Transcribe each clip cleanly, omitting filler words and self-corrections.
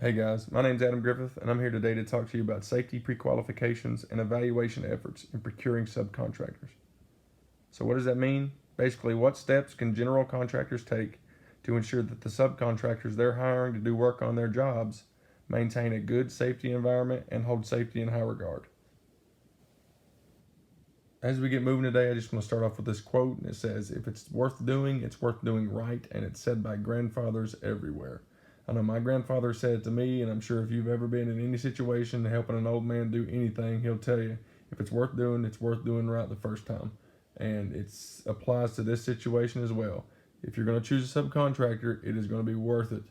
Hey guys, my name's Adam Griffith, and I'm here today to talk to you about safety pre-qualifications and evaluation efforts in procuring subcontractors. So what does that mean? Basically, what steps can general contractors take to ensure that the subcontractors they're hiring to do work on their jobs maintain a good safety environment and hold safety in high regard? As we get moving today, I just want to start off with this quote, and it says, "If it's worth doing right," and it's said by grandfathers everywhere. I know my grandfather said it to me, and I'm sure if you've ever been in any situation helping an old man do anything, he'll tell you if it's worth doing right the first time. And it applies to this situation as well. If you're going to choose a subcontractor, it is going to be worth it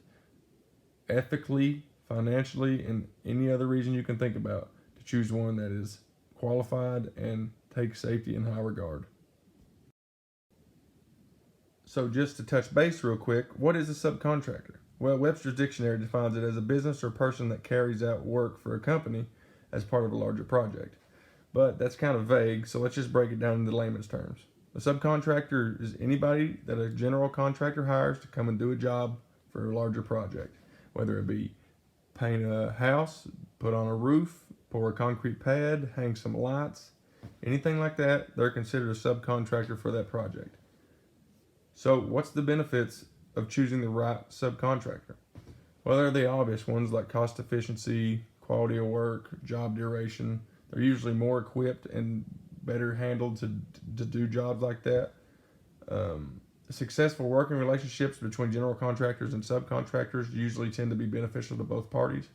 ethically, financially, and any other reason you can think about to choose one that is qualified and takes safety in high regard. So just to touch base real quick, what is a subcontractor? Well, Webster's Dictionary defines it as a business or person that carries out work for a company as part of a larger project. But that's kind of vague, so let's just break it down into layman's terms. A subcontractor is anybody that a general contractor hires to come and do a job for a larger project, whether it be paint a house, put on a roof, pour a concrete pad, hang some lights, anything like that. They're considered a subcontractor for that project. So what's the benefits of choosing the right subcontractor? Well, they're the obvious ones like cost efficiency, quality of work, job duration. They're usually more equipped and better handled to do jobs like that. Successful working relationships between general contractors and subcontractors usually tend to be beneficial to both parties.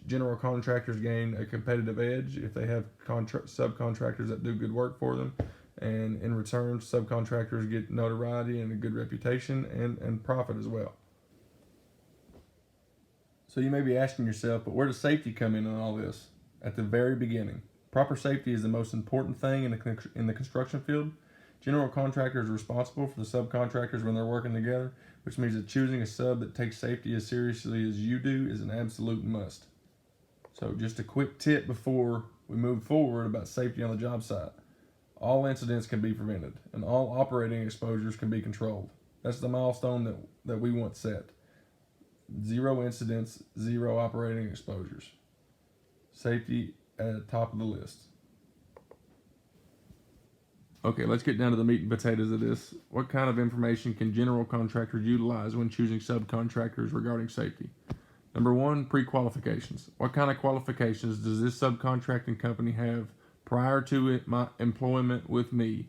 General contractors gain a competitive edge if they have subcontractors that do good work for them, and in return, subcontractors get notoriety and a good reputation and profit as well. So you may be asking yourself, but where does safety come in on all this? At the very beginning. Proper safety is the most important thing in the construction field. General contractors are responsible for the subcontractors when they're working together, which means that choosing a sub that takes safety as seriously as you do is an absolute must. So just a quick tip before we move forward about safety on the job site. All incidents can be prevented, and all operating exposures can be controlled. That's the milestone that we want set. 0 incidents, 0 operating exposures. Safety at the top of the list. Okay, let's get down to the meat and potatoes of this. What kind of information can general contractors utilize when choosing subcontractors regarding safety? Number 1, pre-qualifications. What kind of qualifications does this subcontracting company have prior to my employment with me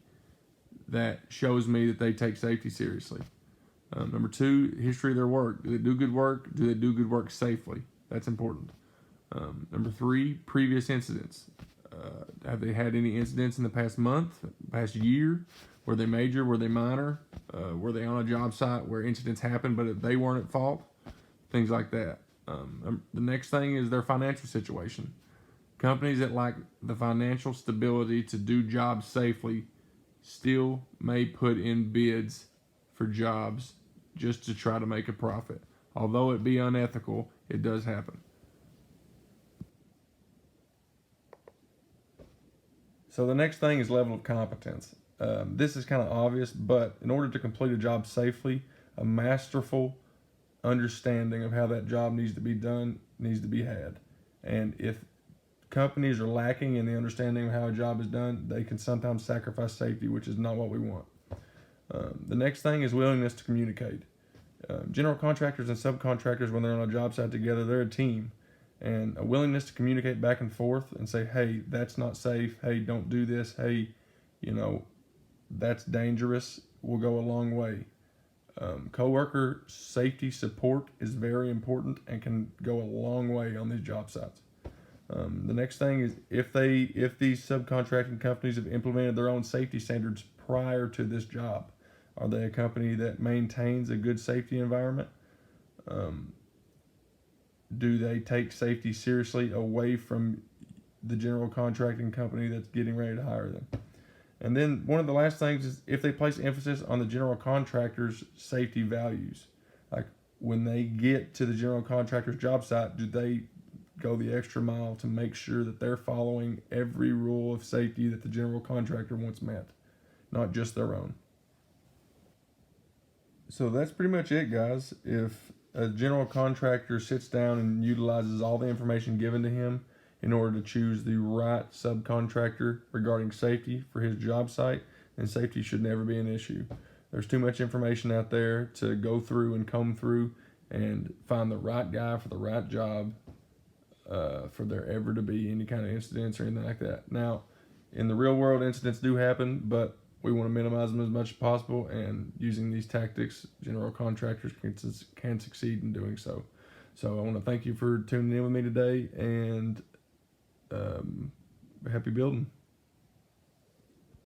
that shows me that they take safety seriously? Number 2, history of their work. Do they do good work? Do they do good work safely? That's important. Number 3, previous incidents. Have they had any incidents in the past month, past year? Were they major? Were they minor? Were they on a job site where incidents happened but they weren't at fault? Things like that. The next thing is their financial situation. Companies that lack the financial stability to do jobs safely still may put in bids for jobs just to try to make a profit. Although it be unethical, it does happen. So the next thing is level of competence. This is kind of obvious, but in order to complete a job safely, a masterful understanding of how that job needs to be done needs to be had. And if companies are lacking in the understanding of how a job is done, they can sometimes sacrifice safety, which is not what we want. The next thing is willingness to communicate. General contractors and subcontractors, when they're on a job site together, they're a team. And a willingness to communicate back and forth and say, hey, that's not safe. Hey, don't do this. Hey, that's dangerous, will go a long way. Coworker safety support is very important and can go a long way on these job sites. The next thing is if these subcontracting companies have implemented their own safety standards prior to this job, are they a company that maintains a good safety environment? Do they take safety seriously away from the general contracting company that's getting ready to hire them? And then one of the last things is if they place emphasis on the general contractor's safety values. Like when they get to the general contractor's job site, do they go the extra mile to make sure that they're following every rule of safety that the general contractor wants met, not just their own? So that's pretty much it, guys. If A general contractor sits down and utilizes all the information given to him in order to choose the right subcontractor regarding safety for his job site, then safety should never be an issue. There's too much information out there to go through and comb through and find the right guy for the right job, for there ever to be any kind of incidents or anything like that. Now, in the real world, incidents do happen, but we want to minimize them as much as possible, and using these tactics, general contractors can succeed in doing so. So I want to thank you for tuning in with me today, and happy building.